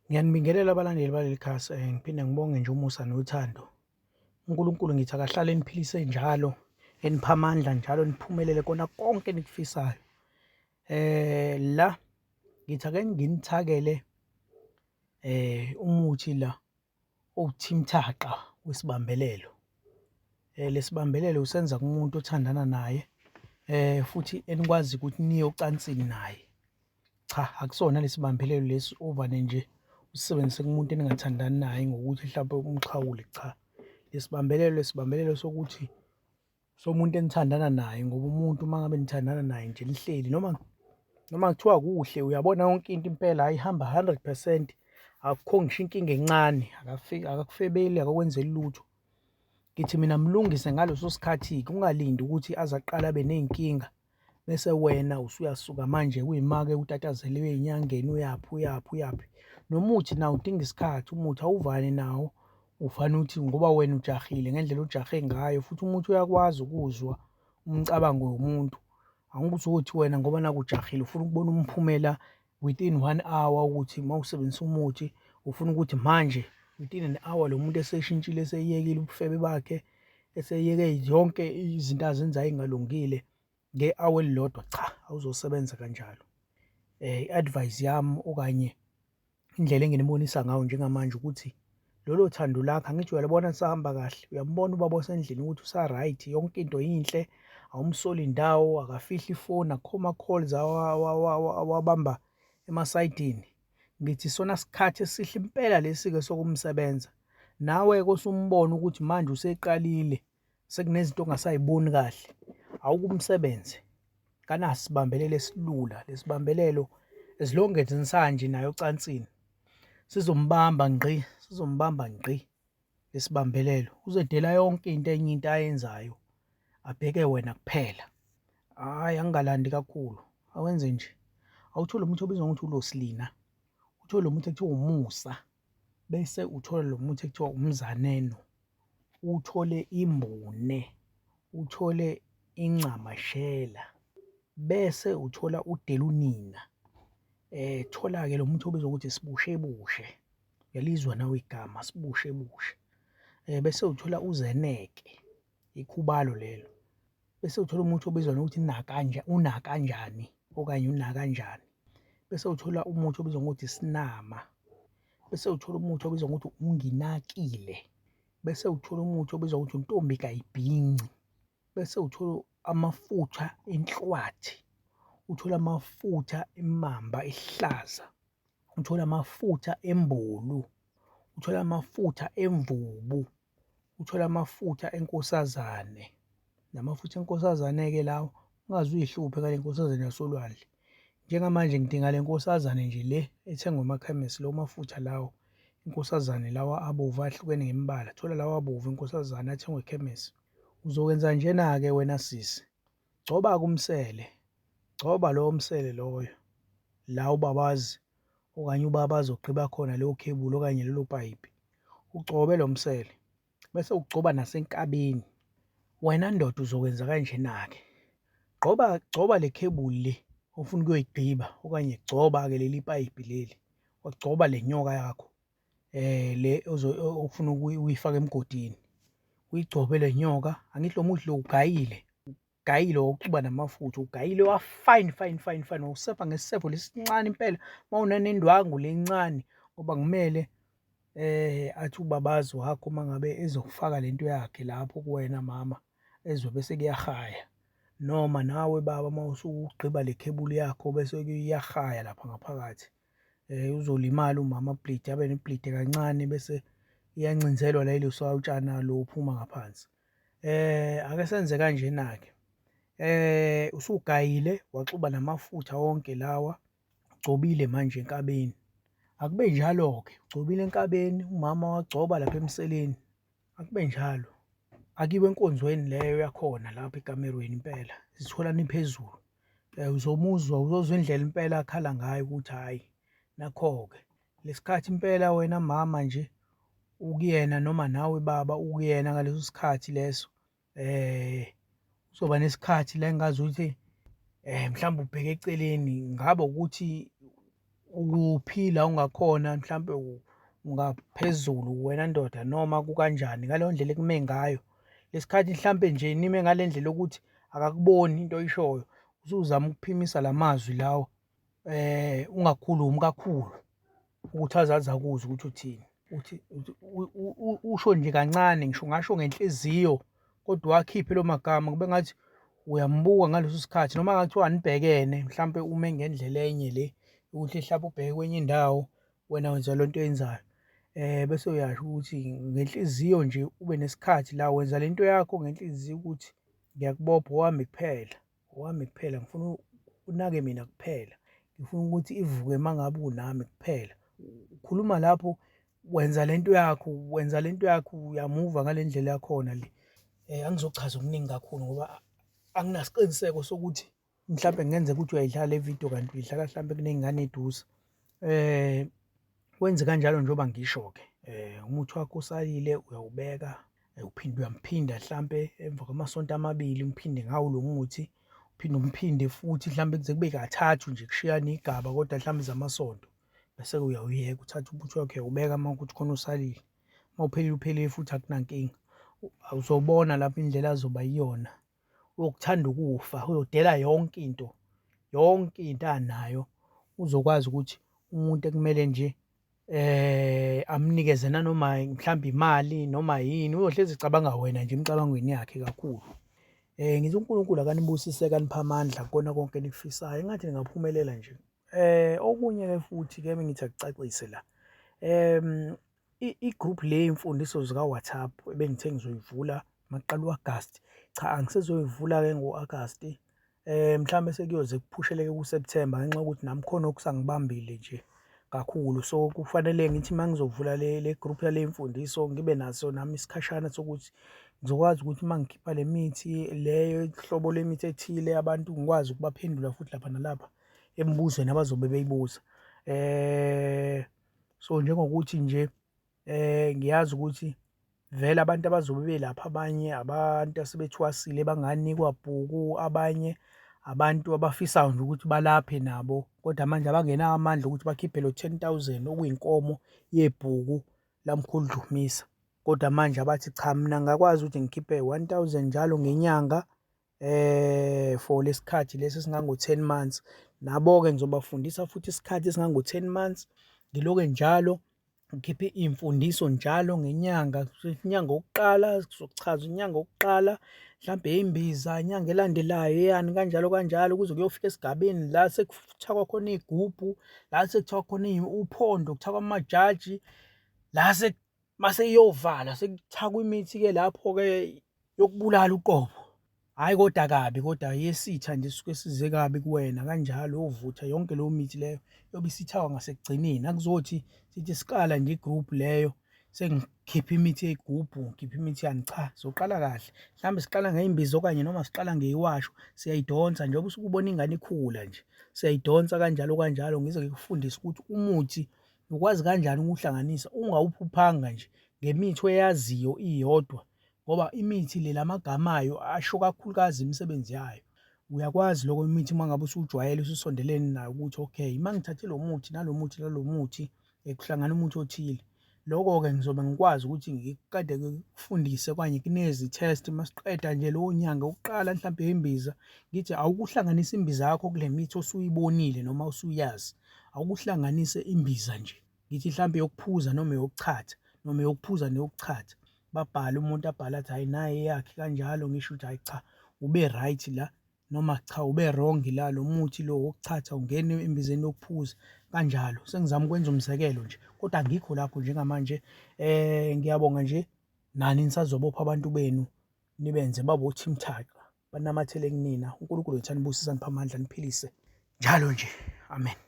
Ngiyanibingelela abalandeli baleli khasi, ngiphinde ngibonge nje umusa nothando. uNkulunkulu ngithi akahlale eniphilise njalo, enipha amandla njalo niphumelele kona konke enikufisayo. La ngithi ake nginithakele umuthi la owuthimthaqa wesibambelelo. Lesibambelelo usenza kumuntu othandana naye futhi enikwazi ukuthi niye ocansini naye. Cha, akusona lesibambelelo lesi ovane nje usisebenzise kumuntu eningathandani naye ngokuthi mhlawumbe umxhawule, cha. Lesibambelelo sokuthi somuntu enithandana naye, ngoba umuntu uma ngabe nithandana naye nje nihleli noma kuthiwa kuhle, uyabona yonke into impela ayihamba 100%, akukho ngisho inkinga encane, akakufebeli, akakwenzeli lutho. Ngithi mina mlungise ngaleso sikhathi-ke, ungalindi ukuthi aze aqale abe ney'nkinga bese wena usuyasuka manje kuyima-ke utatazele uye ey'nyangeni, uyaphi. Nomuthi nawo udinga isikhathi, umuthi awuvani nawo, ufane uthi ngoba wena ujahile ngendlela ojahe ngayo, futhi umuthi uyakwazi ukuzwa umcabango womuntu. Angikusho ukuthi wena ngoba naku ujahile ufuna ukubona umphumela within 1 hour, ukuthi uma usebenzisa umuthi ufuna ukuthi manje within an hour lo muntu eseshintshile, eseyekile ubufebe bakhe, eseyeke zonke izinto azenzayo ey'ngalungile nge-hour elilodwa, cha, awuzosebenza kanjalo. I-advice yami okanye indlela enginibonisa ngayo njengamanje ukuthi lolo thando lakho, angithi uyalibona lisahamba kahle, uyambona ubaba osendlini ukuthi usa-right, yonke into yinhle, awumsoli ndawo, akafihli ifoni, akukho ama-calls awabamba emasayidini. Ngithi isona sikhathi esihle impela lesi-ke sokumsebenza. Nawe-ke osumbona ukuthi manje useqalile, sekunezinto ongasay'boni kahle, awukumsebenze. Kanasi isibambelelo esilula, lesibambelelo as long as nisanje naye ocansini, sizombamba ngqi lesibambelelo. Uzodela yonke enye into ayenzayo, abheke wena kuphela. Hhayi, angingalandi kakhulu, awenze nje. Awuthole umuthi obizwa ngokuthi uLosilina, uthole lo muthi ekuthiwa umusa, bese uthole lo muthi ekuthiwa umzaneno, uthole imbune, uthole incamashela, bese uthola udelunina. Thola-ke lo muthi obizwa ukuthi isibushebushe, uyalizwa nawe igama sibushebushe. Bese uthola uzeneke, ikhubalo lelo. Bese uthola umuthi obizwa ngokuthi unakanjani okanye unakanjani. Bese uthola umuthi obizwa ngokuthi isinama. Bese uthola umuthi obizwa ngokuthi unginakile. Bese uthola umuthi obizwa ngokuthi untombi kayibhinci. Bese uthola amafutha enhlwathi, uthola amafutha emamba ehlaza, uthola amafutha embulu, uthola amafutha emvubu, uthola amafutha enkosazane. Namafutha enkosazane-ke lawo ungaze uy'hluphe ngale nkosazane yasolwandle. Njengamanje ngidinga le nkosazane nje le ethengwa emakhemesi, lawo mafutha lawo, inkosazane lawa abovu ahlukene ngembala, thola lawa abovu inkosazane athengwa ekhemesi. Uzokwenza njena-ke wena sisi, gcoba-ke umsele, gcoba lowo msele loyo, la ubabazi okanye ubaba azogqiba khona leyo khebuli okanye lelo payipi, ugcobe lo msele, bese ugcoba nasenkabeni. Wena ndoda uzokwenza kanjena-ke, gcoba le khebuli le ofuna ukuyoyigqiba okanye gcoba-ke leli payipi leli, wagcoba le nyoka yakho le ofuna uyifake emgodini, uyigcobe le nyoka. Angithi lo muthi lo ugayile wawuxuba namafutha, ugayile wa-fine, wawusefa ngesisefo lesi sincane impela, uma unanendwangu le encane, ngoba kumele athi ubabazi wakho uma ngabe ezokufaka lento yakhe lapho kuwena mama, ezwe bese kuyahaya. Noma nawe baba uma usugqiba le khebuli yakho bese iyahaya lapha ngaphakathi, uzolimala umama, abhilide, abe nebhilide kancane bese iyancinzelwa la yilo sawutshana lo uphuma ngaphansi. Ake senze kanjena-ke, usugayile waxuba namafutha wonke lawa, ugcobile manje enkabeni. Akube njalo-ke, ugcobile enkabeni, umama wagcoba lapha emseleni, akube njalo. Akibe enkonzweni leyo yakhona lapha ekamerweni impela, zithola niphezulu. Uzozwa indlela impela akhala ngayo ukuthi hhayi, nakho-ke lesikhathi impela wena mama nje ukuyena noma nawe baba ukuyena ngaleso sikhathi leso, uzoba nesikhathi la engazuthi mhlawumbe ubheke eceleni, ngaba ukuthi ukuphi la ungakhona mhlampe ungaphezulu wena ndoda noma kukanjani ngaleyo ndlela ekume ngayo. Lesikhathi mhlampe nje nime ngale ndlela yokuthi akakuboni into oyishoyo, usuzama ukuphimisa la mazwi lawo, ungakhulumi kakhulu ukuthi azazi akuzwe ukuthi uthini. Usho nje kancane ngisho ungasho ngenhliziyo kodwa uwakhiphe lawo magama kube ngathi uyambuka ngaleso sikhathi noma kungathiwa anibhekene mhlampe ume ngendlela enye le ukuthi mhlawumbe ubheke kwenye indawo wena wenza le nto oyenzayo. Bese uyasho ukuthi ngenhliziyo nje ube nesikhathi la wenza le nto yakho ngenhliziyo ukuthi ngiyakubopha owami kuphela, owami kuphela, ngifuna unake mina kuphela, ngifuna ukuthi ivuke uma ngabe unami kuphela. Ukhuluma lapho wenza le nto yakho, wenza le nto yakho, uyamuva ngale ndlela yakhona le. Angizochaza okuningi kakhulu ngoba anginasiqiniseko sokuthi mhlampe kungenzeka ukuthi uyayidlala le video kanti uyidlala mhlampe kuney'ngane eduze. Wenze kanjalo njengoba ngisho-ke, umuthi wakho usalile uyawubeka, uphinde uyamphinda hlampe emva kwamasonto amabili umphinde ngawo lo muthi, uphinde umphinde futhi hlampe kuze kube kathathu nje kushiyana igaba kodwa hlampe zamasonto. Bese-ke uyawuyeka uthathe umuthi wakho uyawubeka uma kuwukuthi khona usalile. Uma uphelile uphelile futhi akunankinga. Uzobona lapho indlela azoba yiyona. Uyokuthanda ukufa, uyodela yonke into anayo. Uzokwazi ukuthi umuntu ekumele nje amnikeze nanoma mhlambe imali noma yini, uyohlezi ecabanga wena nje emicabangweni yakhe kakhulu. Ngithi uNkulunkulu akanibusise akaniphe amandla kukona konke enikufisayo, engathi ningaphumelela nje. Okunye-ke futhi-ke bengithi akucacise la, i-group le yemfundiso zika-WhatsApp ebengithe ngizoyivula makuqala u-Agasti, cha angisezoyivula-ke ngo-Agasti, mhlawumbe sekuyoze kuphusheleke ku-September ngenxa yokuthi nami khona okusangibambile nje kakhulu. So kufanele ngithi uma ngizovula le group yale mfundiso ngibe naso nami isikhashana sokuthi ngizokwazi ukuthi uma ngikhipha le mithi leyo hlobo lemithi ethile abantu ngikwazi ukubaphendula futhi lapha nalapha emibuzweni abazobe beyibuza. So njengokuthi nje ngiyazi ukuthi vele abantu abazobe belapha, abanye abantu asebethwasile banganikwa bhuku, abanye abantu abafisayo nje ukuthi balaphe nabo kodwa manje abangenawo amandla ukuthi bakhiphe lo 10,000 okuyinkomo yebhuku laMkhulu Dlumisa. Kodwa manje abathi cha, mina ngingakwazi ukuthi ngikhiphe 1,000 njalo ngenyanga for lesikhathi lesi esingango-10 months. Nabo-ke ngizobafundisa futhi isikhathi esingango-10 months, ngiloke njalo ngikhiphe iy'mfundiso njalo ngenyanga. Inyanga yokuqala sizochaza inyanga yokuqala mhlampe ey'mbiza, inyanga elandelayo eyani kanjalo kanjalo kuze kuyofika esigabeni la sekuthiwa khona iy'gubhu, la sekuthiwa khona uphondo, kuthiwa amajaji, la mase iyovalwa sekuthakwa imithi-ke lapho-ke yokubulala uqobo. Hhayi kodwa kabi, kodwa yesitha nje esuke size kabi kuwena kanjalo ovutha yonke leyo mithi leyo yobe isithakwa ngasekugcineni. Akuzothi sithi sikala nje i-group leyo sengikhipha imithi yey'gubhu, ngikhipha imithi yani, cha, sizoqala kahle. Mhlawumbe siqala ngey'mbiza okanye noma siqala ngeyiwasho, siyayidonsa njengoba usuke ubona ingane ikhula nje, siyayidonsa kanjalo kanjalo ngize ngikufundise ukuthi umuthi ukwazi kanjani ukuwuhlanganisa ungawuphuphanga nje ngemithi oyaziyo iyodwa, ngoba imithi le lamagama ayo asho kakhulukazi imisebenzi yayo. Uyakwazi loko imithi uma ngabe usujwayele ususondelene nayo ukuthi okay, uma ngithathe lo muthi nalo muthi nalo muthi kuhlangana umuthi othile. Loko-ke ngizobe ngikwazi ukuthi ngikade ngikufundise okanye ngikunikeze i-test masiqeda nje lowo nyanga yokuqala mhlampe yembiza, ngithi awukuhlanganisa imbiza yakho kule mithi osuyibonile noma usuyazi, awukuhlanganise imbiza nje. Ngithi mhlampe yokuphuza noma yokuchatha noma yokuphuza neyokuchatha. Babhale, umuntu abhale athi hhayi nayi eyakhe kanjalo, ngisho ukuthi hhayi cha, ube right la noma cha ube wrong la, lo muthi lo wokuchatha ungene embizeni yokuphuza kanjalo. Sengizama ukwenza umzekelo nje kodwa angikho lapho njengamanje. Ngiyabonga nje nani nisazobopha abantu benu nibenze babe othimthaka banamathele kunina. uNkulunkulu wethu anibusise aniphe amandla niphilise njalo nje, amen.